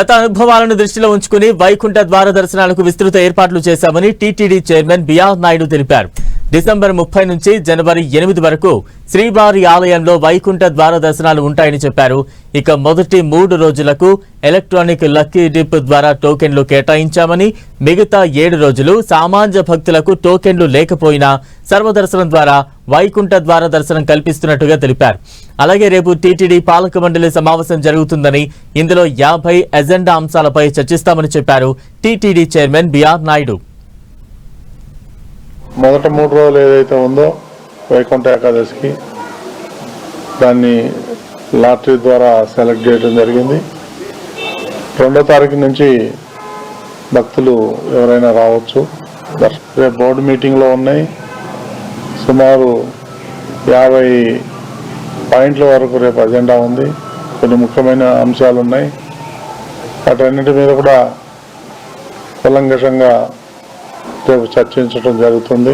గత అనుభవాలను దృష్టిలో ఉంచుకుని వైకుంఠ ద్వార దర్శనాలకు విస్తృత ఏర్పాట్లు చేశామని టీటీడీ చైర్మన్ బిఆర్ నాయుడు తెలిపారు. డిసెంబర్ 30 నుంచి జనవరి 8 వరకు శ్రీవారి ఆలయంలో వైకుంఠ ద్వార దర్శనాలు ఉంటాయని చెప్పారు. ఇక మొదటి 3 రోజులకు ఎలక్ట్రానిక్ లక్కీ డిప్ ద్వారా టోకెన్లు కేటాయించామని, మిగతా 7 రోజులు సామాన్య భక్తులకు టోకెన్లు లేకపోయినా సర్వదర్శనం ద్వారా వైకుంఠ ద్వార దర్శనం కల్పిస్తున్నట్టుగా తెలిపారు. అలాగే రేపు టీటీడీ పాలక మండలి సమావేశం జరుగుతుందని, ఇందులో 50 ఎజెండా అంశాలపై చర్చిస్తామని చెప్పారు టీటీడీ చైర్మన్ బిఆర్ నాయుడు. మొదట 3 రోజులు ఏదైతే ఉందో వైకుంఠ ఏకాదశికి దాన్ని లాటరీ ద్వారా సెలెక్ట్ చేయడం జరిగింది. 2వ తారీఖు నుంచి భక్తులు ఎవరైనా రావచ్చు. రేపు బోర్డు మీటింగ్లో ఉన్నాయి. సుమారు 50 పాయింట్ల వరకు రేపు అజెండా ఉంది. కొన్ని ముఖ్యమైన అంశాలు ఉన్నాయి. వాటన్నిటి మీద కూడా కూలంకషంగా రేపు చర్చించడం జరుగుతుంది.